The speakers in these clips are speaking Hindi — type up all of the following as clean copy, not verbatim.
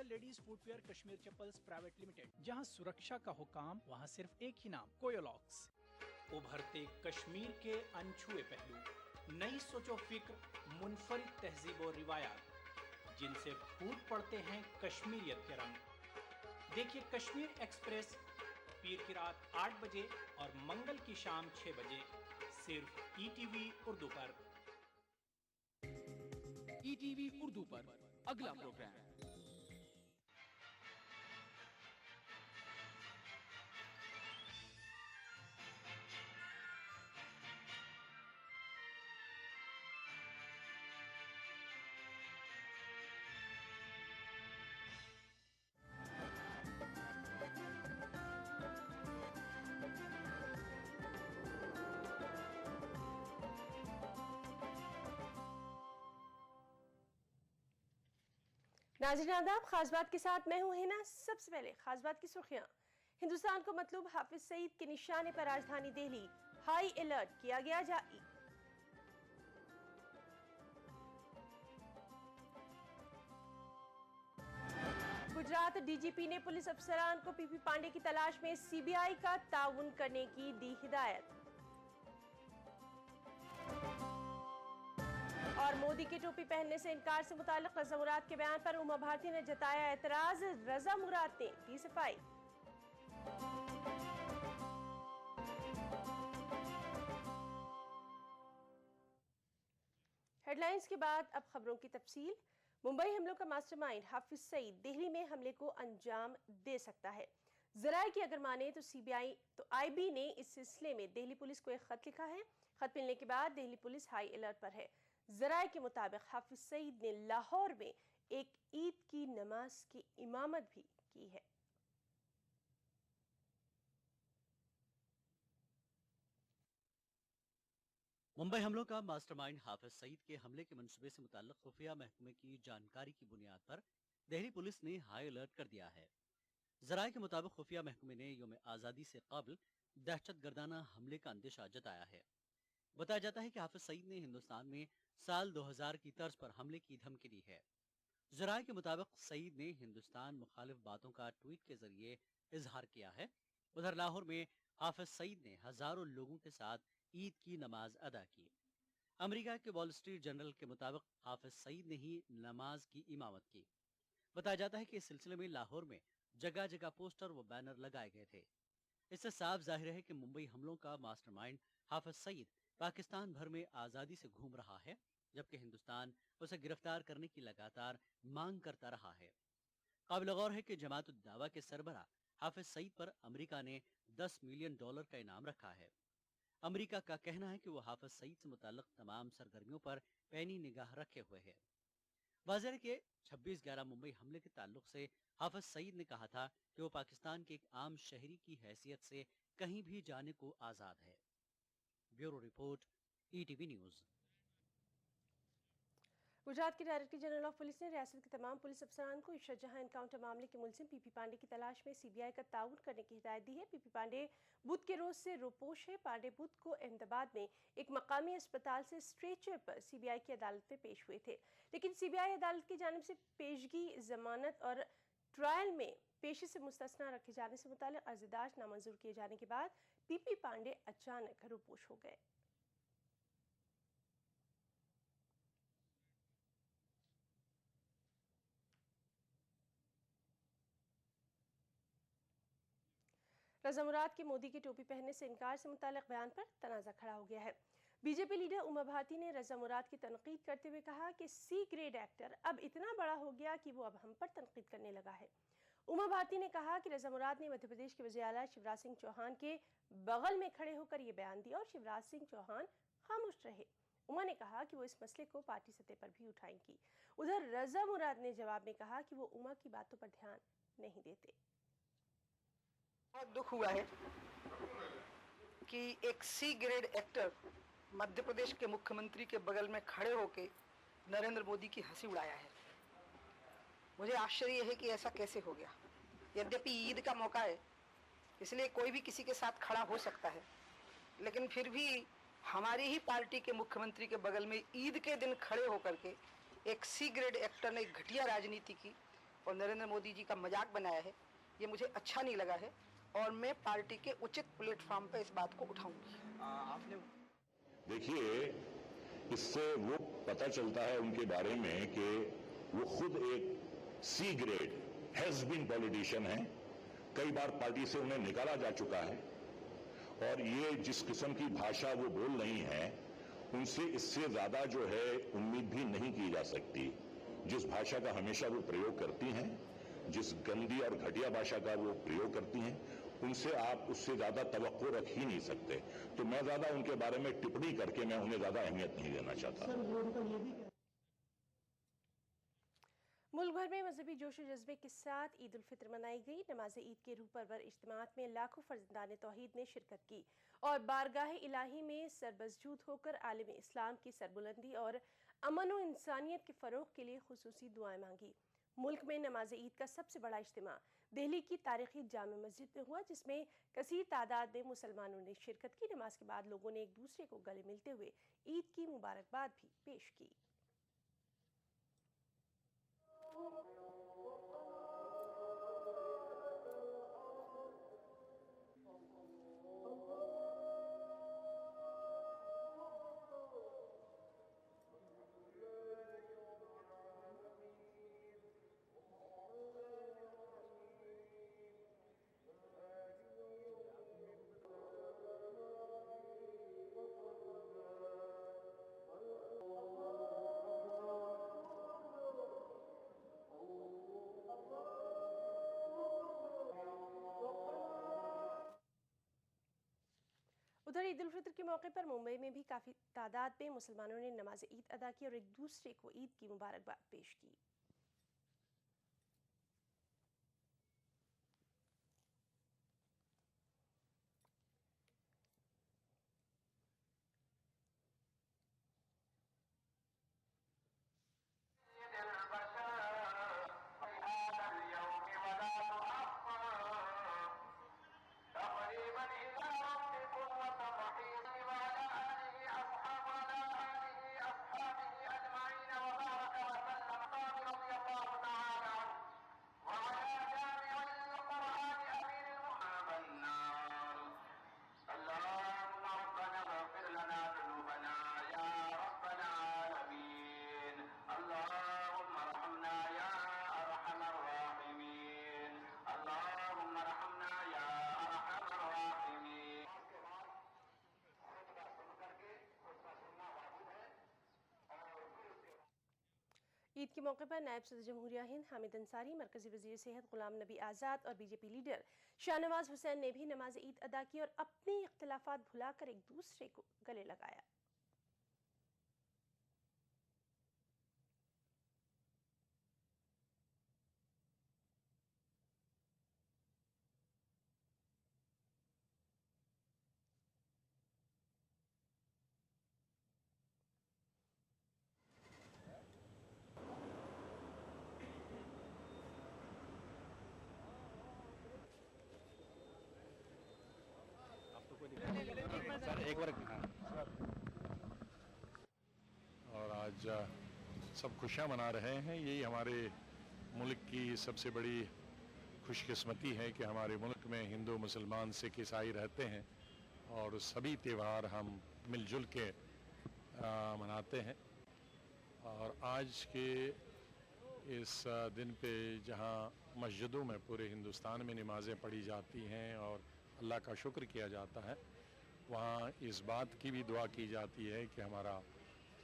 है ladies footwear Kashmir chappals private limited, जहां सुरक्षा का हो काम, वहां सिर्फ एक ही नाम, कोयोलॉक्स। उभरते कश्मीर के अनछुए पहलू, नई सोचो फिक्र, मुनफरिद तहजीब और रिवायात, जिनसे फूट पड़ते हैं कश्मीरियत के रंग। देखिए कश्मीर एक्सप्रेस पीर की रात 8 बजे और मंगल की शाम 6 बजे सिर्फ ईटीवी उर्दू पर। ईटीवी उर्दू पर अगला प्रोग्राम। नाज़रीन आदाब, खास बात के साथ मैं हूं हिना। सबसे पहले खास बात की सुर्खियां। हिंदुस्तान को मतलूब हाफिज सईद के निशाने पर राजधानी दिल्ली हाई अलर्ट किया गया जारी। गुजरात डीजीपी ने पुलिस अफसरान को पीपी पांडे की तलाश में सीबीआई का ताउन करने की दी हिदायत। और मोदी के टोपी पहनने से इनकार से मुताल्लिक रज़ा मुराद के बयान पर उमा भारती ने जताया एतराज। रज़ा मुराद ने दी सफाई। हेडलाइंस के बाद अब खबरों की तफसील। मुंबई हमलों का मास्टरमाइंड हाफिज सईद दिल्ली में हमले को अंजाम दे सकता है। जराये की अगर माने तो सीबीआई तो आईबी ने इस सिलसिले में दिल्ली पुलिस को एक खत लिखा है। खत मिलने के बाद दिल्ली पुलिस हाई अलर्ट पर है। जराये के मुताबिक हाफिज सईद ने लाहौर में एक ईद की नमाज की इमामत भी की है। मुंबई हमलों का मास्टरमाइंड हाफिज सईद के हमले के मंसूबे से मुताल्लिक खुफिया महकमे की जानकारी की बुनियाद पर दिल्ली पुलिस ने हाई अलर्ट कर दिया है। जराये के मुताबिक खुफिया महकमे ने यौम आज़ादी से कबल दहशतगर्दाना हमले का अंदेशा जताया है। बताया जाता है कि हाफिज सईद ने हिंदुस्तान में साल 2000 की तर्ज पर हमले की धमकी दी है। जराये के मुताबिक सईद ने हिंदुस्तान मुखालिफ बातों का ट्वीट के जरिए इजहार किया है। उधर लाहौर में हाफिज सईद ने हजारों लोगों के साथ ईद की नमाज अदा की। अमेरिका के वॉल स्ट्रीट जर्नल के मुताबिक हाफिज सईद ने ही नमाज की इमामत की। बताया जाता है कि इस सिलसिले में लाहौर में जगह जगह पोस्टर व बैनर लगाए गए थे। इससे साफ जाहिर है कि मुंबई हमलों का मास्टरमाइंड हाफिज सईद पाकिस्तान भर में आजादी से घूम रहा है, जबकि हिंदुस्तान उसे गिरफ्तार करने की लगातार मांग करता रहा है। काबिल गौर है कि जमात उद दावा के सरबराह हाफिज सईद पर अमेरिका ने $10 मिलियन का इनाम रखा है। अमेरिका का कहना है कि वो हाफिज सईद से मुताल्लिक तमाम सरगर्मियों पर पैनी निगाह रखे हुए है। वाज़ेह है कि 26/11 मुंबई हमले के ताल्लुक से हाफिज सईद ने कहा था कि वो पाकिस्तान के एक आम शहरी की हैसियत से कहीं भी जाने को आजाद है। Bureau report, ETV news. Gujarat के डायरेक्टर जनरल ऑफ पुलिस ने रियासत के तमाम पुलिस अफसरान को इशरत जहां एनकाउंटर मामले के मुलजिम पीपी पांडे की तलाश में सीबीआई का ताउन करने की हिदायत दी है। पीपी पांडे बुध के रोज से रोपोश है। पांडे बुध को अहमदाबाद में एक मकामी अस्पताल से स्ट्रेचर पर सीबीआई की अदालत में पेश हुए थे, लेकिन सीबीआई अदालत की जानिब से पेशगी, जमानत और ट्रायल में पेशी से मुस्तस्ना रखे जाने से मुताल्लिक अर्ज़दाश्त नामंजूर किए जाने के बाद पीपी पांडे अचानक रोपोश हो गए। रज़ा मुराद के मोदी की टोपी पहनने से इनकार से मुताल्लिक बयान पर तनाज़ा खड़ा हो गया है। बीजेपी लीडर उमा भारती ने रज़ा मुराद की तनकीद करते हुए कहा कि सी ग्रेड एक्टर अब इतना बड़ा हो गया कि वो अब हम पर तनकीद करने लगा है। उमा भारती ने कहा कि रज़ा मुराद ने मध्य प्रदेश के वज़ीर आला शिवराज सिंह चौहान के बगल में खड़े होकर ये बयान दिया और शिवराज सिंह चौहान खामोश रहे। उमा ने कहा कि वो इस मसले को पार्टी सतह पर भी उठाएंगी। उधर रज़ा मुराद ने जवाब में कहा कि वो उमा की बातों पर ध्यान नहीं देते। बहुत दुख हुआ है कि एक C grade actor Madhya Pradesh के मुख्यमंत्री के बगल में खड़े होकर नरेंद्र मोदी की हंसी उड़ाया है। मुझे आश्चर्य है कि ऐसा कैसे हो गया। यद्यपि ईद का मौका है, इसलिए कोई भी किसी के साथ खड़ा हो सकता है, लेकिन फिर भी हमारी ही पार्टी के मुख्यमंत्री के बगल में ईद के दिन खड़े होकर के एक सी ग्रेड एक्टर ने घटिया राजनीति की और नरेंद्र मोदी जी का मजाक बनाया है, ये मुझे अच्छा नहीं लगा है और मैं पार्टी के उचित प्लेटफॉर्म पर इस बात को उठाऊंगी। आपने देखिए, इससे वो पता चलता है उनके बारे में कि वो खुद एक C grade has been politician है। कई बार पार्टी से उन्हें निकाला जा चुका है और ये जिस किस्म की भाषा वो बोल रही हैं, उनसे इससे ज्यादा जो है उम्मीद भी नहीं की जा सकती। जिस भाषा का हमेशा वो प्रयोग करती हैं, जिस गंदी और घटिया भाषा का वो प्रयोग करती हैं, उनसे आप उससे ज्यादा तवक्को रख ही नहीं सकते। तो मैं ज्यादा उनके बारे में टिप्पणी करके मैं उन्हें ज्यादा अहमियत नहीं देना चाहता। मुल्क भर में मजहबी जोश व जज्बे के साथ ईद उल फित्र मनाई गई। नमाज ईद के रूह परवर इज्तिमात में लाखों फर्जंदान तौहीद ने शिरकत की और बारगाह इलाही में सरबसजूद होकर आलिम इस्लाम की सरबुलंदी और अमन व इंसानियत के फ़रोग के लिए खुसूसी दुआएं मांगी। मुल्क में नमाज ईद का सबसे बड़ा इज्तिमा दिल्ली की तारीखी जामा मस्जिद में हुआ, जिसमें कसीर तादाद में मुसलमानों ने शिरकत की। नमाज के बाद लोगों ने एक दूसरे को गले मिलते हुए ईद की मुबारकबाद भी पेश की। उधर ईद उल फित्र के मौके पर मुंबई में भी काफ़ी तादाद में मुसलमानों ने नमाज ईद अदा की और एक दूसरे को ईद की मुबारकबाद पेश की। ईद के मौके पर नायब सदर जमहूरिया हिंद हामिद अंसारी, मरकजी वजीर सेहत गुलाम नबी आज़ाद और बीजेपी लीडर शाहनवाज हुसैन ने भी नमाज ईद अदा की और अपने इख्तिलाफात भुलाकर एक दूसरे को गले लगाया। और आज सब खुशियाँ मना रहे हैं। यही हमारे मुल्क की सबसे बड़ी खुशकिस्मती है कि हमारे मुल्क में हिंदू, मुसलमान, सिख, ईसाई रहते हैं और सभी त्यौहार हम मिलजुल के मनाते हैं। और आज के इस दिन पे जहाँ मस्जिदों में पूरे हिंदुस्तान में नमाज़ें पढ़ी जाती हैं और अल्लाह का शुक्र किया जाता है, वहाँ इस बात की भी दुआ की जाती है कि हमारा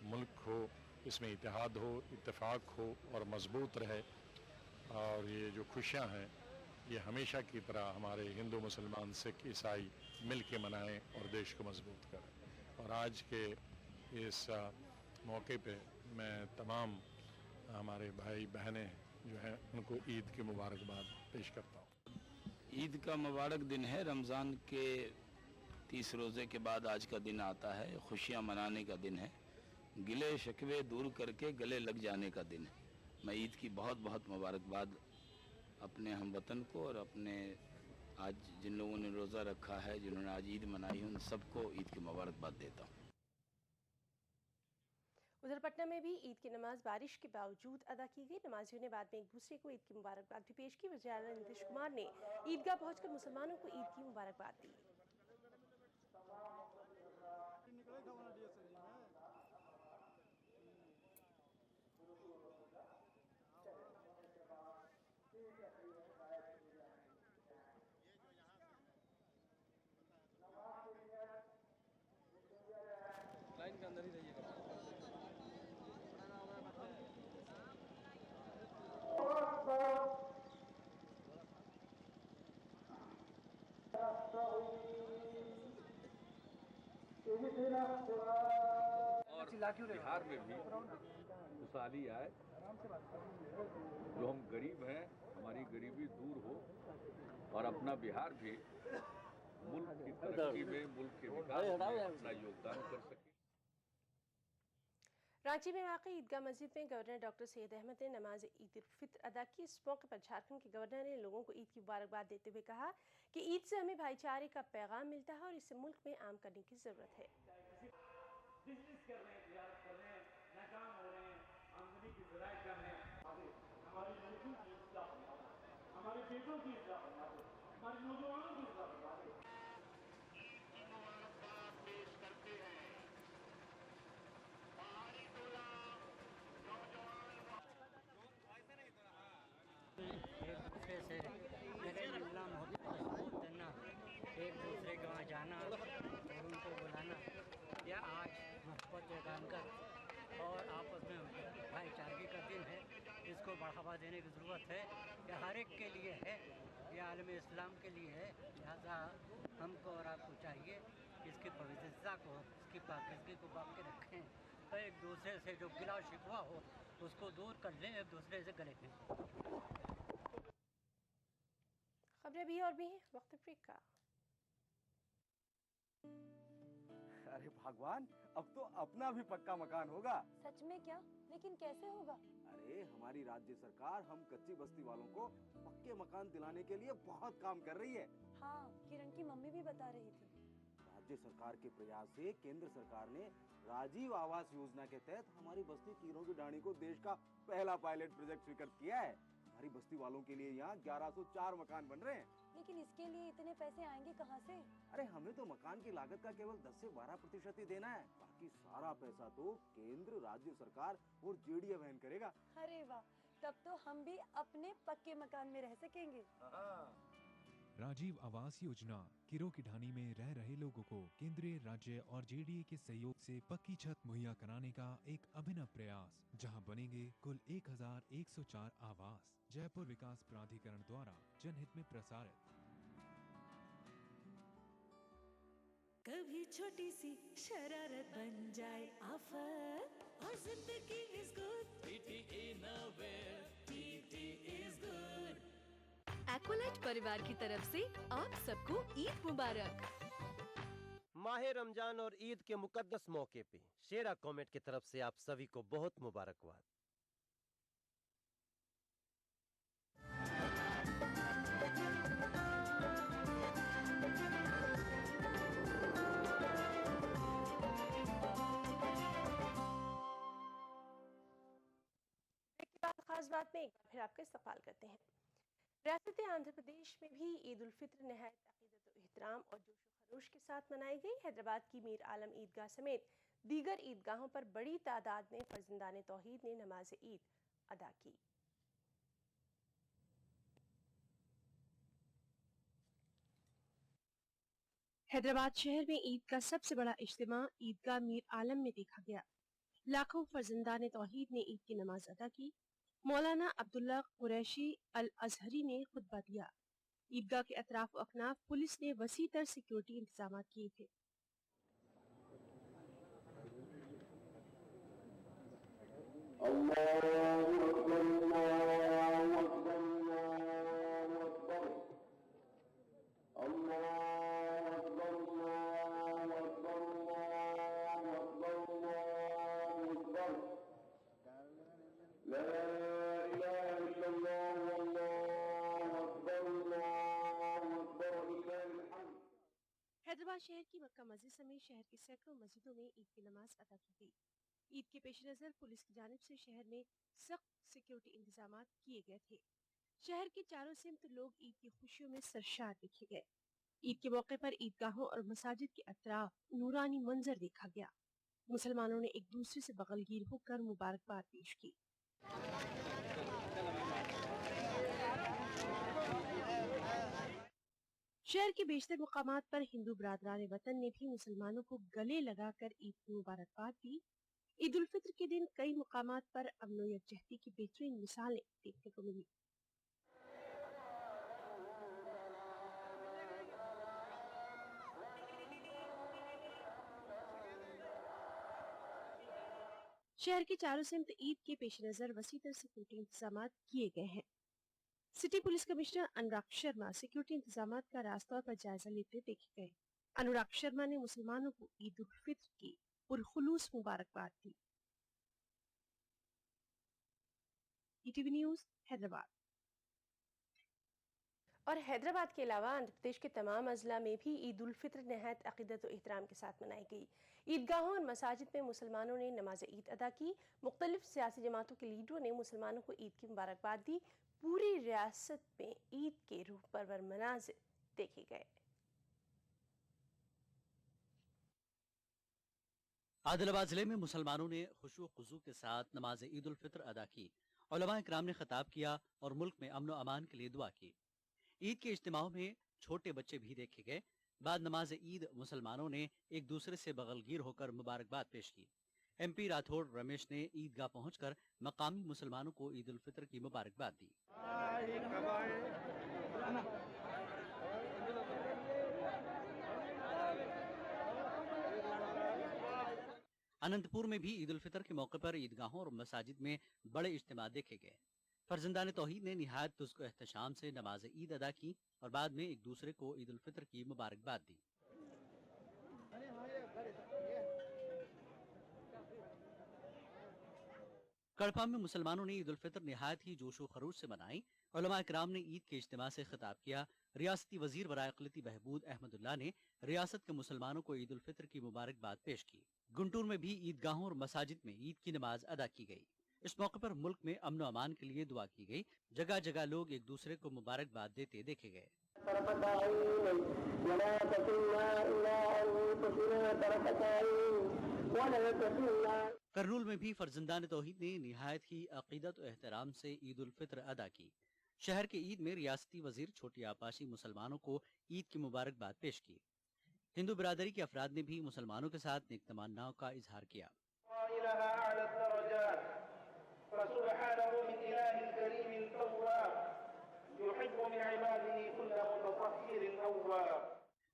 मुल्क हो, इसमें इत्तेहाद हो, इत्तेफाक हो और मजबूत रहे। और ये जो खुशियाँ हैं ये हमेशा की तरह हमारे हिंदू, मुसलमान, सिख, ईसाई मिल के मनाएँ और देश को मजबूत करें। और आज के इस मौके पे मैं तमाम हमारे भाई बहनें जो हैं उनको ईद की मुबारकबाद पेश करता हूँ। ईद का मुबारक दिन है। रमज़ान के 30 रोज़े के बाद आज का दिन आता है। खुशियाँ मनाने का दिन है, गिले शिकवे दूर करके गले लग जाने का दिन है। मैं ईद की बहुत बहुत मुबारकबाद अपने हमवतन को और अपने आज जिन लोगों ने रोज़ा रखा है, जिन्होंने आज ईद मनाई है, उन सबको ईद की मुबारकबाद देता हूँ। उधर पटना में भी ईद की नमाज बारिश के बावजूद अदा की गई। नमाजियों ने बाद में एक दूसरे को ईद की मुबारकबाद भी पेश की। वज़ीर आला नीतीश कुमार ने ईदगाह पहुंचकर मुसलमानों को ईद की मुबारकबाद दी। लाइन के अंदर ही रहिएगा। और बिहार में भी खुशहाली आए, जो हम गरीब हैं हमारी गरीबी दूर हो और अपना बिहार भी मुल्क की तरक्की में, मुल्क के विकास में अपना योगदान कर सके। रांची में वाक़ई ईदगाह मस्जिद में गवर्नर डॉक्टर सैयद अहमद ने नमाज ईद उल फित्र अदा की। इस मौके पर झारखंड के गवर्नर ने लोगों को ईद की मुबारकबाद देते हुए कहा कि ईद से हमें भाईचारे का पैगाम मिलता है और इसे मुल्क में आम करने की ज़रूरत है। बिजनेस कर रहे हैं, तिजारत कर रहे हैं, नाकाम हो रहे हैं, आमदनी की ज़राए कम है, हमारी लड़कियों की इस्लाह फरमा दे, हमारे बेटों की इस्लाह फरमा दे, हमारे नौजवानों की इस्लाह फरमा दे। मुबारकबाद पेश करते हैं बाहरी टोला नौजवान एक दूसरे से गले मिलना, मोहब्बत करना, एक दूसरे के वहाँ जाना और उनको बुलाना, या आज मोहब्बत जानकर और आपस में भाईचारगी का दिन है, इसको बढ़ावा देने की ज़रूरत है। यह हर एक के लिए है, यह आलम इस्लाम के लिए है। लिहाजा हमको और आपको चाहिए कि इसकी पवित्रता को, इसकी पाकीज़गी को बाकी रखें, तो एक दूसरे से जो गिला शिकवा हो उसको दूर कर लें, एक दूसरे से गले मिलें। खबरें भी और भी हैं, वक्त ब्रेक का। अरे भगवान, अब तो अपना भी पक्का मकान होगा। सच में क्या? लेकिन कैसे होगा? अरे हमारी राज्य सरकार हम कच्ची बस्ती वालों को पक्के मकान दिलाने के लिए बहुत काम कर रही है। हाँ, किरण की मम्मी भी बता रही थी। राज्य सरकार के प्रयास से केंद्र सरकार ने राजीव आवास योजना के तहत हमारी बस्ती कीरों की ढाणी को देश का पहला पायलट प्रोजेक्ट स्वीकृत किया है। हमारी बस्ती वालों के लिए यहाँ 1104 मकान बन रहे हैं। लेकिन इसके लिए इतने पैसे आएंगे कहाँ से? अरे हमें तो मकान की लागत का केवल 10 से 12% ही देना है, बाकी सारा पैसा तो केंद्र, राज्य सरकार और जेडीए वहन करेगा। अरे वाह, तब तो हम भी अपने पक्के मकान में रह सकेंगे। राजीव आवास योजना किरो की ढाणी में रह रहे लोगों को केंद्रीय, राज्य और जेडीए के सहयोग से पक्की छत मुहैया कराने का एक अभिनव प्रयास, जहां बनेंगे कुल 1104 आवास। जयपुर विकास प्राधिकरण द्वारा जनहित में प्रसारित। कभी छोटी सी शरारत बन जाए आफत और जिंदगी is good. TT innovate, TT is good. Aqualite परिवार की तरफ से आप सबको ईद मुबारक। माहे रमजान और ईद के मुकद्दस मौके पे शेरा कॉमेट की तरफ से आप सभी को बहुत मुबारकबाद। खास बात में एक बार फिर आपका इस्तकबाल करते हैं। रियासत आंध्र प्रदेश में भी ईद उल फित्र नहायत अकीदत व एहतराम और जोश व खरोश के साथ मनाई गई। हैदराबाद की मीर आलम ईदगाह समेत दीगर ईदगाहों पर बड़ी तादाद में फर्जंदाने तौहीद ने नमाज ईद अदा की। हैदराबाद शहर में ईद का सबसे बड़ा इज्तिमा ईदगाह मीर आलम में देखा गया। लाखों फर्जंदाने तौहीद ने ईद की नमाज अदा की। मौलाना अब्दुल्ला कुरैशी अल अजहरी ने खुतबा दिया। ईदगाह के अतराफ व अकनाफ पुलिस ने वसी तर सिक्योरिटी इंतजाम किए थे। हैदराबाद शहर की मक्का मस्जिद समेत शहर की सैकड़ों मस्जिदों में ईद की नमाज अदा की गई। ईद के पेश नज़र पुलिस की जानिब से शहर में सख्त सिक्योरिटी इंतजाम किए गए थे। शहर के चारों सिमत लोग ईद की खुशियों में सरशार देखे गए। ईद के मौके पर ईदगाहों और मसाजिद के अतराफ नूरानी मंजर देखा गया। मुसलमानों ने एक दूसरे से बगलगीर होकर मुबारकबाद पेश की। शहर के बेशतर मुकामात पर हिंदू बरादरान वतन ने भी मुसलमानों को गले लगाकर ईद की मुबारकबाद दी। ईद उल फित्र के दिन कई मुकामात पर अमन व यकजहती की बेहतरीन मिसालें देखने को मिली। शहर के चारों सिमत ईद के पेश नज़र वसी तर सिक्योरिटी इंतजाम किए गए हैं। City police commissioner Anurag Sharma security इंतजाम का रास्ता तौर पर जायजा लेते देखे गए। अनुराग शर्मा ने मुसलमानों को ईद उल फित्र की पुरखुलूस मुबारकबाद दी। ETV news Hyderabad. और हैदराबाद के अलावा आंध्र प्रदेश के तमाम अजला में भी ईद उल फित्र नहायत अकीदत व एहतराम के साथ मनाई गई। ईदगाहों और मसाजिद में मुसलमानों ने नमाज ईद अदा की। मुख्तलिफ सियासी जमातों के लीडरों ने मुसलमानों को ईद की मुबारकबाद दी। पूरी रियासत में ईद के रूह परवर मनाजिर देखे गए। आदिलाबाद जिले में मुसलमानों ने खुशू खुजू के साथ नमाज ईद उल फित्र अदा की। उलमा इकराम ने खिताब किया और मुल्क में अमन व अमान के लिए दुआ की। ईद के इज्तिमाओं में छोटे बच्चे भी देखे गए। बाद नमाज ईद मुसलमानों ने एक दूसरे से बगलगीर होकर मुबारकबाद पेश की। MP राठौड़ रमेश ने ईदगाह पहुंचकर मकामी मुसलमानों को ईद उल फित्र की मुबारकबाद दी। अनंतपुर में भी ईद उल फित्र के मौके पर ईदगाहों और मसाजिद में बड़े इज्तिमा देखे गए। फर्जंदान तौहीद ने निहायत तुज़्को एहतशाम से नमाज ईद अदा की और बाद में एक दूसरे को ईद उल फित्र की मुबारकबाद दी। कड़पा में मुसलमानों ने ईद उल फित्र निहायत ही जोशो खरोश से मनाई। उलमा इकराम ने ईद के इज्तिमा से खिताब किया। रियासती वजीर बराए अक़लियती बहबूद अहमदुल्ला ने रियासत के मुसलमानों को ईद उल फित्र की मुबारकबाद पेश की। गुंटूर में भी ईदगाहों और मसाजिद में ईद की नमाज अदा की गई। इस मौके पर मुल्क में अमन व अमान के लिए दुआ की गई। जगह जगह लोग एक दूसरे को मुबारकबाद देते देखे गए। करनूल में भी फर्जंदान तौहीद ने निहायत ही अकीदत व एहतराम से ईद उल फित्र अदा की। शहर के ईद में रियासती वजीर छोटी आपाशी मुसलमानों को ईद की मुबारकबाद पेश की। हिंदू बिरादरी के अफराद ने भी मुसलमानों के साथ नेक तमन्नाओं का इजहार किया।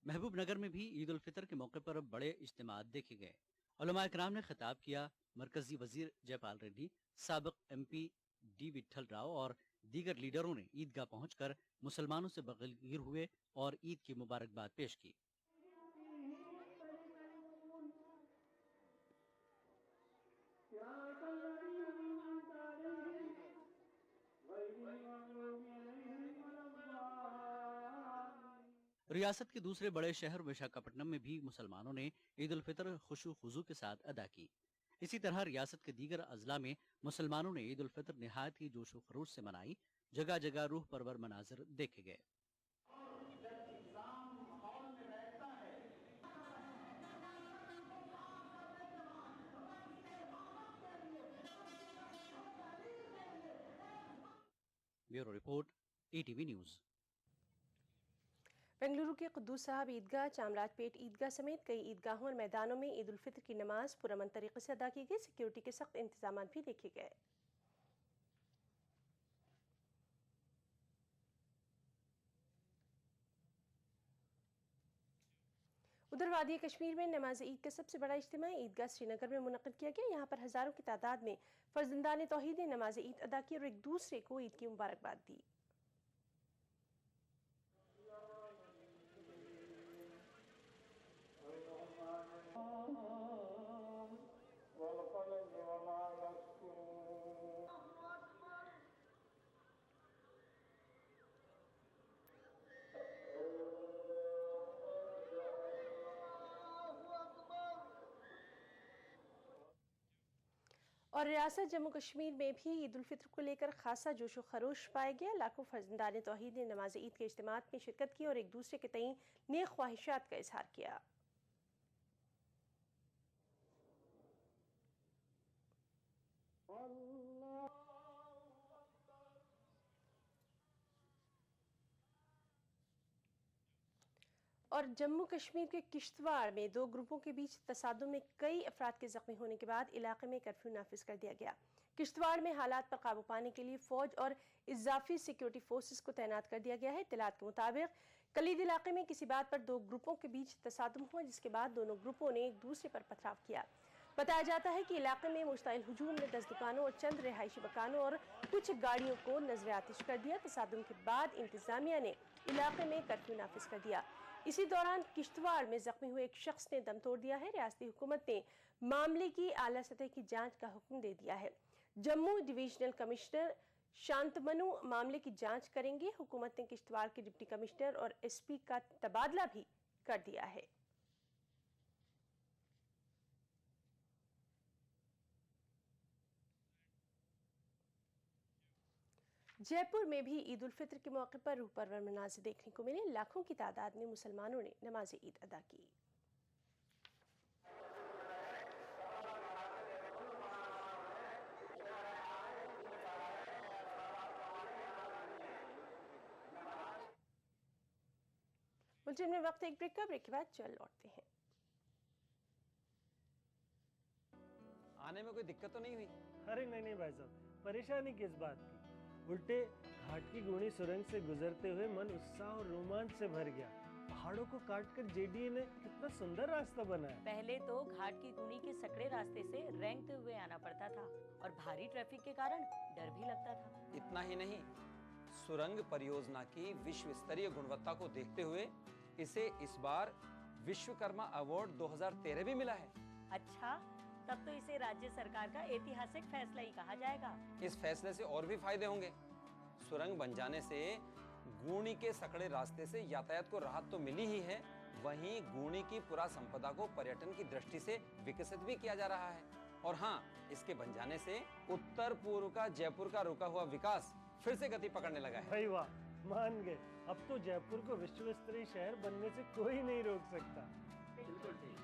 महबूब नगर में भी ईद उल फित्र के मौके पर बड़े इज्तिमा देखे गए। उलमा इकराम ने खिताब किया। मरकजी वजीर जयपाल रेड्डी, साबिक MP D विट्ठल राव और दीगर लीडरों ने ईदगाह पहुंचकर मुसलमानों से बगलगीर हुए और ईद की मुबारकबाद पेश की। रियासत के दूसरे बड़े शहर विशाखापट्टनम में भी मुसलमानों ने ईद उल फित्र खुशू खुजू के साथ अदा की। इसी तरह रियासत के दीगर अजला में मुसलमानों ने ईद उल फित्र निहायत ही जोशो खरोश से मनाई। जगह जगह रूह परवर मनाजिर देखे गए। Bureau report, ETV news. Bengaluru के कुद्दूस साहब ईदगाह, चामराजपेट ईदगाह समेत कई ईदगाहों और मैदानों में ईद उल फित्र की नमाज पुरअमन तरीके से अदा की गई। सिक्योरिटी के सख्त इंतजाम भी देखे गए। उधर वादी कश्मीर में नमाज ईद का सबसे बड़ा इज्तिमा ईदगाह श्रीनगर में मुनक़िद किया गया। यहाँ पर हज़ारों की तादाद में फर्जंदान तौहीद ने नमाज ईद अदा की और एक दूसरे को ईद की मुबारकबाद दी। और रियासत जम्मू कश्मीर में भी ईद उल फित्र को लेकर खासा जोश व खरोश पाया गया। लाखों फर्जंदान तौहीद ने नमाज ईद के इज्तिमात में शिरकत की और एक दूसरे के तईं नेक ख्वाहिशात का इजहार किया। और जम्मू कश्मीर के किश्तवाड़ में दो ग्रुपों के बीच तसादुम में कई अफराद के जख्मी होने के बाद इलाके में कर्फ्यू नाफिज कर दिया गया। किश्तवाड़ में हालात पर काबू पाने के लिए फौज और इजाफी सिक्योरिटी फोर्सेस को तैनात कर दिया गया है। इत्तलात के मुताबिक कलीद इलाके में किसी बात पर दो ग्रुपों के बीच तसादुम हुआ, जिसके बाद दोनों ग्रुपों ने एक दूसरे पर पथराव किया। बताया जाता है कि इलाके में मुश्तइल हुजूम ने 10 दुकानों और चंद रिहायशी मकानों और कुछ गाड़ियों को नजर आतिश कर दिया। तसादुम के बाद इंतजामिया ने इलाके में कर्फ्यू नाफिज कर दिया। इसी दौरान किश्तवाड़ में जख्मी हुए एक शख्स ने दम तोड़ दिया है। रियासती हुकूमत ने मामले की आला सतह की जांच का हुक्म दे दिया है। जम्मू डिवीजनल कमिश्नर शांतमनु मामले की जांच करेंगे। हुकूमत ने किश्तवाड़ के डिप्टी कमिश्नर और एसपी का तबादला भी कर दिया है। जयपुर में भी ईद उल फित्र के मौके पर रूह परवर मनाज़िर देखने को मिले। लाखों की तादाद में मुसलमानों ने नमाज ईद अदा की। बुलेटिन में वक्त एक ब्रेक का, ब्रेक के बाद चल लौटते हैं। आने में कोई दिक्कत तो नहीं हुई? अरे नहीं भाई साहब, परेशानी किस बात की। उल्टे घाट की गुणी सुरंग से गुजरते हुए मन उत्साह और रोमांच से भर गया। पहाड़ों को काटकर जेडीए ने कितना सुंदर रास्ता बनाया। पहले तो घाट की गुणी के सकड़े रास्ते से रेंगते हुए आना पड़ता था और भारी ट्रैफिक के कारण डर भी लगता था। इतना ही नहीं, सुरंग परियोजना की विश्व स्तरीय गुणवत्ता को देखते हुए इसे इस बार विश्वकर्मा अवार्ड 2013 भी मिला है। अच्छा, तब तो इसे राज्य सरकार का ऐतिहासिक फैसला ही कहा जाएगा। इस फैसले से और भी फायदे होंगे। सुरंग बन जाने से गुणी के सकड़े रास्ते से यातायात को राहत तो मिली ही है, वहीं गुणी की पुरा संपदा को पर्यटन की दृष्टि से विकसित भी किया जा रहा है। और हाँ, इसके बन जाने से उत्तर पूर्व का जयपुर का रुका हुआ विकास फिर से गति पकड़ने लगा है। भाई वाह, मान गए। अब तो जयपुर को विश्व स्तरीय शहर बनने से कोई नहीं रोक सकता। बिल्कुल ठीक।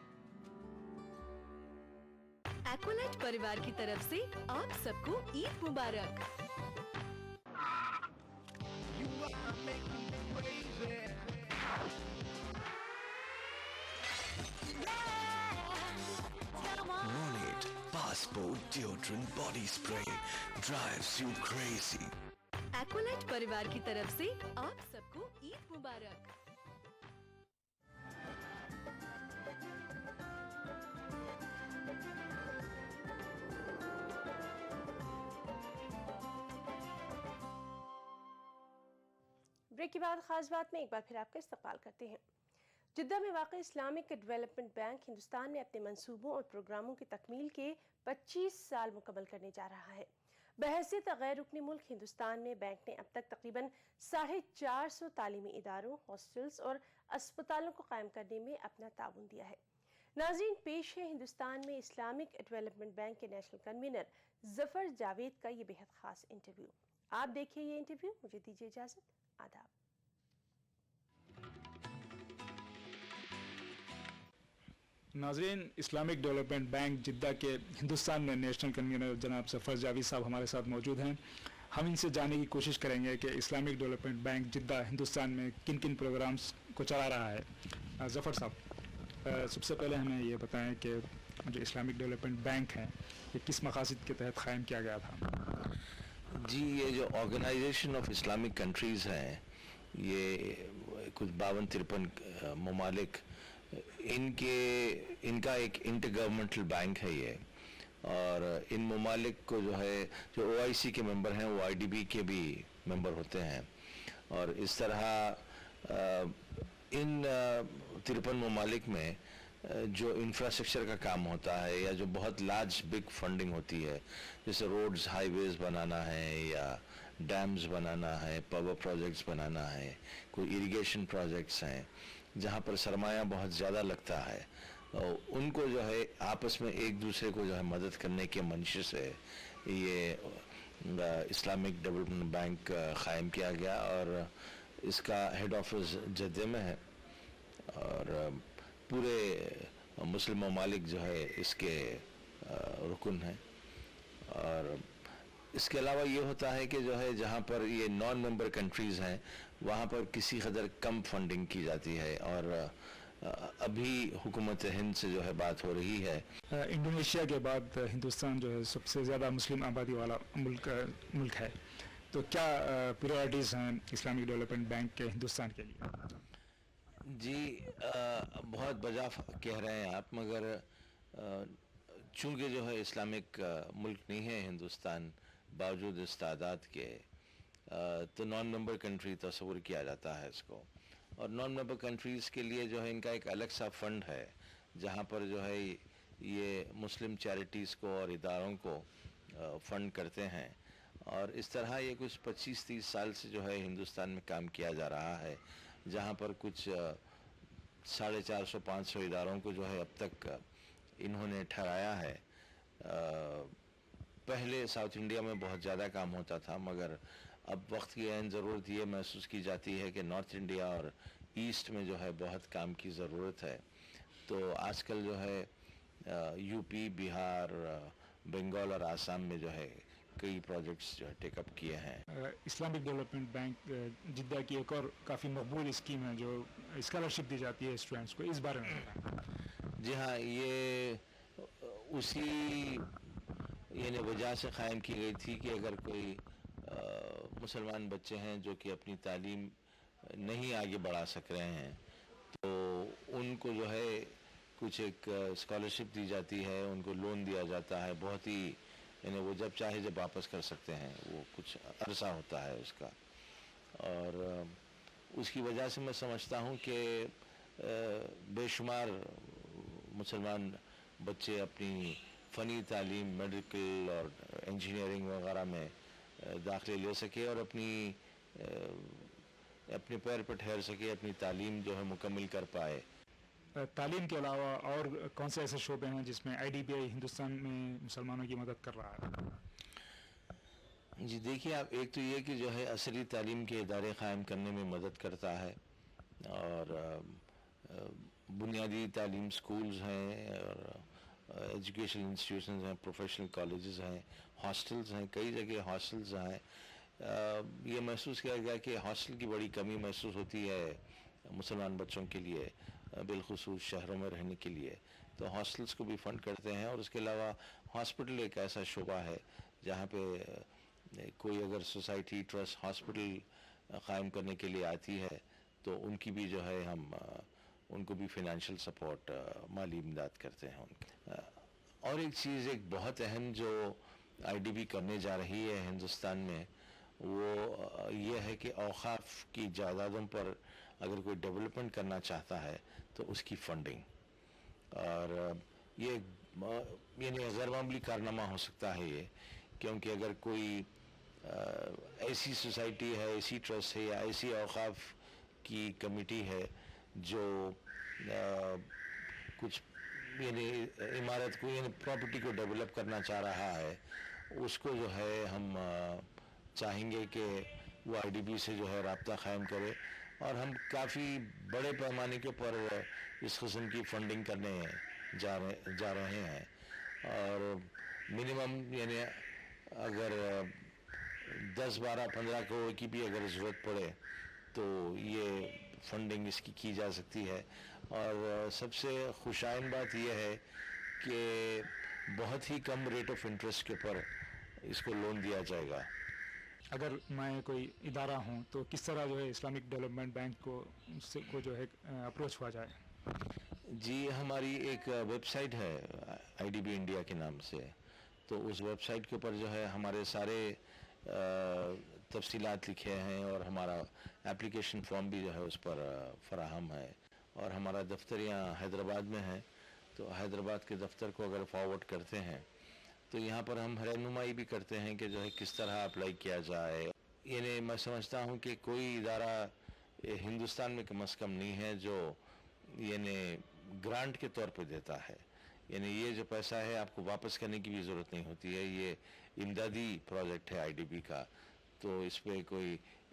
एक्वालाइट परिवार की तरफ से आप सबको ईद मुबारक। Ronit Passport Deodorant Body Spray drives you crazy. Aqualite परिवार की तरफ से आप सबको ईद मुबारक। ब्रेक के बाद खास बात में एक बार फिर आपका इस्तकबाल करते हैं। जिद्दा में वाक़ इस्लामिक डेवलपमेंट बैंक हिंदुस्तान में अपने मंसूबों और प्रोग्रामों की तकमील के 25 साल मुकम्मल करने जा रहा है। बहैसियत गैर रुकनी मुल्क हिंदुस्तान में बैंक ने अब तक तकरीबन 450 तालीमी इदारों, हॉस्टल्स और अस्पतालों को कायम करने में अपना ताउन दिया है। नाज़रीन, पेश है हिंदुस्तान में इस्लामिक डेवलपमेंट बैंक के नेशनल कन्वीनर जफर जावेद का ये बेहद खास इंटरव्यू। आप देखिए ये इंटरव्यू। मुझे दीजिए इजाज़त। आदाब। नाज़रीन, इस्लामिक डेवलपमेंट बैंक जिद्दा के हिंदुस्तान में नेशनल कन्वीनर जनाब जफर जावेद साहब हमारे साथ मौजूद हैं। हम इनसे जानने की कोशिश करेंगे कि इस्लामिक डेवलपमेंट बैंक जिद्दा हिंदुस्तान में किन किन प्रोग्राम्स को चला रहा है। जफर साहब, सबसे पहले हमें ये बताएं कि जो इस्लामिक डेवलपमेंट बैंक है ये किस मकासद के तहत क़ायम किया गया था? जी, ये जो ऑर्गेनाइजेशन ऑफ इस्लामिक कंट्रीज़ हैं, ये कुछ 52-53 ममालिक, इनका एक इंटरगवर्नमेंटल बैंक है ये। और इन ममालिक को जो है, जो OIC के मेंबर हैं वो IDB के भी मेंबर होते हैं। और इस तरह इन 53 ममालिक में जो इंफ्रास्ट्रक्चर का काम होता है या जो बहुत लार्ज बिग फंडिंग होती है, जैसे रोड्स, हाईवेज बनाना है या डैम्स बनाना है, पावर प्रोजेक्ट्स बनाना है, कोई इरिगेशन प्रोजेक्ट्स हैं जहाँ पर सरमाया बहुत ज़्यादा लगता है, उनको जो है आपस में एक दूसरे को जो है मदद करने के मंशा से ये इस्लामिक डेवलपमेंट बैंक क़ायम किया गया और इसका हेड ऑफिस जद्दे में है और पूरे मुस्लिम ममालिक जो है इसके रुकन हैं। और इसके अलावा ये होता है कि जो है जहाँ पर ये नॉन मेंबर कंट्रीज़ हैं वहाँ पर किसी कदर कम फंडिंग की जाती है और अभी हुकूमत हिंद से जो है बात हो रही है। इंडोनेशिया के बाद हिंदुस्तान जो है सबसे ज़्यादा मुस्लिम आबादी वाला मुल्क है, तो क्या प्रायोरिटीज़ हैं इस्लामिक डेवलपमेंट बैंक के हिंदुस्तान के लिए? जी बहुत बजा कह रहे हैं आप, मगर चूँकि जो है इस्लामिक मुल्क नहीं है हिंदुस्तान बावजूद इस तादाद के, तो नॉन मेंबर कंट्री तस्वुर किया जाता है इसको। और नॉन मेंबर कंट्रीज़ के लिए जो है इनका एक अलग सा फंड है जहाँ पर जो है ये मुस्लिम चैरिटीज़ को और इदारों को फंड करते हैं। और इस तरह ये कुछ 25-30 साल से जो है हिंदुस्तान में काम किया जा रहा है, जहाँ पर कुछ 450-500 इदारों को जो है अब तक इन्होंने ठहराया है। पहले साउथ इंडिया में बहुत ज़्यादा काम होता था, मगर अब वक्त की अहम ज़रूरत ये महसूस की जाती है कि नॉर्थ इंडिया और ईस्ट में जो है बहुत काम की ज़रूरत है। तो आजकल जो है यूपी, बिहार, बंगाल और आसाम में जो है कई प्रोजेक्ट्स जो है टेकअप किए हैं। इस्लामिक डेवलपमेंट बैंक जिद्दा की एक और काफ़ी मकबूल स्कीम है जो स्कॉलरशिप दी जाती है स्टूडेंट्स को, इस बारे में बताएं। जी हाँ, ये उसी यानी वजह से क़ायम की गई थी कि अगर कोई मुसलमान बच्चे हैं जो कि अपनी तालीम नहीं आगे बढ़ा सक रहे हैं तो उनको जो है कुछ एक स्कॉलरशिप दी जाती है, उनको लोन दिया जाता है, बहुत ही यानी वो जब चाहे जब वापस कर सकते हैं, वो कुछ अरसा होता है उसका। और उसकी वजह से मैं समझता हूँ कि बेशुमार मुसलमान बच्चे अपनी फ़नी तालीम, मेडिकल और इंजीनियरिंग वगैरह में दाखिले ले सके और अपने पैर पर ठहर सके, अपनी तालीम जो है मुकम्मल कर पाए। तालीम के अलावा और कौन से ऐसे शोबे हैं जिसमें IDBI हिंदुस्तान में मुसलमानों की मदद कर रहा है? जी देखिए आप, एक तो ये कि जो है असली तालीम के इदारे क़ायम करने में मदद करता है और बुनियादी तालीम स्कूल्स हैं और एजुकेशन इंस्टीट्यूशंस हैं, प्रोफेशनल कॉलेजेस हैं, हॉस्टल्स हैं, कई जगह हॉस्टल्स हैं। ये महसूस किया गया कि हॉस्टल की बड़ी कमी महसूस होती है मुसलमान बच्चों के लिए, बिलखुसूस शहरों में रहने के लिए, तो हॉस्टल्स को भी फ़ंड करते हैं। और उसके अलावा हॉस्पिटल एक ऐसा शोबा है जहाँ पे कोई अगर सोसाइटी ट्रस्ट हॉस्पिटल क़ायम करने के लिए आती है तो उनकी भी जो है हम उनको भी फिनेंशियल सपोर्ट, माली इमदाद करते हैं उनके। और एक चीज़ एक बहुत अहम जो IDB करने जा रही है हिंदुस्तान में, वो ये है कि औक़ाफ़ की जायदादों पर अगर कोई डेवलपमेंट करना चाहता है तो उसकी फंडिंग, और ये यानी गैर मामूली कारनामा हो सकता है ये, क्योंकि अगर कोई ऐसी सोसाइटी है, ऐसी ट्रस्ट है या ऐसी औक़ाफ़ की कमेटी है जो कुछ यानी इमारत को यानी प्रॉपर्टी को डेवलप करना चाह रहा है, उसको जो है हम चाहेंगे कि वो IDB से जो है राब्ता क़ायम करे और हम काफ़ी बड़े पैमाने के ऊपर इस किस्म की फंडिंग करने जा रहे हैं। और मिनिमम यानी अगर 10, 12, 15 करोड़ की भी अगर ज़रूरत पड़े तो ये फंडिंग इसकी की जा सकती है। और सबसे खुशाइन बात यह है कि बहुत ही कम रेट ऑफ इंटरेस्ट के ऊपर इसको लोन दिया जाएगा। अगर मैं कोई इदारा हूँ तो किस तरह जो है इस्लामिक डेवलपमेंट बैंक को जो है अप्रोच हुआ जाए? जी, हमारी एक वेबसाइट है IDB इंडिया के नाम से, तो उस वेबसाइट के ऊपर जो है हमारे सारे तफसीलात लिखे हैं और हमारा एप्लीकेशन फॉर्म भी जो है उस पर फराहम है। और हमारा दफ्तर यहाँ हैदराबाद में है, तो हैदराबाद के दफ्तर को अगर फॉरवर्ड करते हैं तो यहाँ पर हम रहनुमाई भी करते हैं कि जो है किस तरह अप्लाई किया जाए। यानी मैं समझता हूँ कि कोई इदारा हिंदुस्तान में कम अज़ कम नहीं है जो यानी ग्रांट के तौर पे देता है, यानी ये जो पैसा है आपको वापस करने की भी ज़रूरत नहीं होती है। ये इमदादी प्रोजेक्ट है आईडीबी का, तो इस पर कोई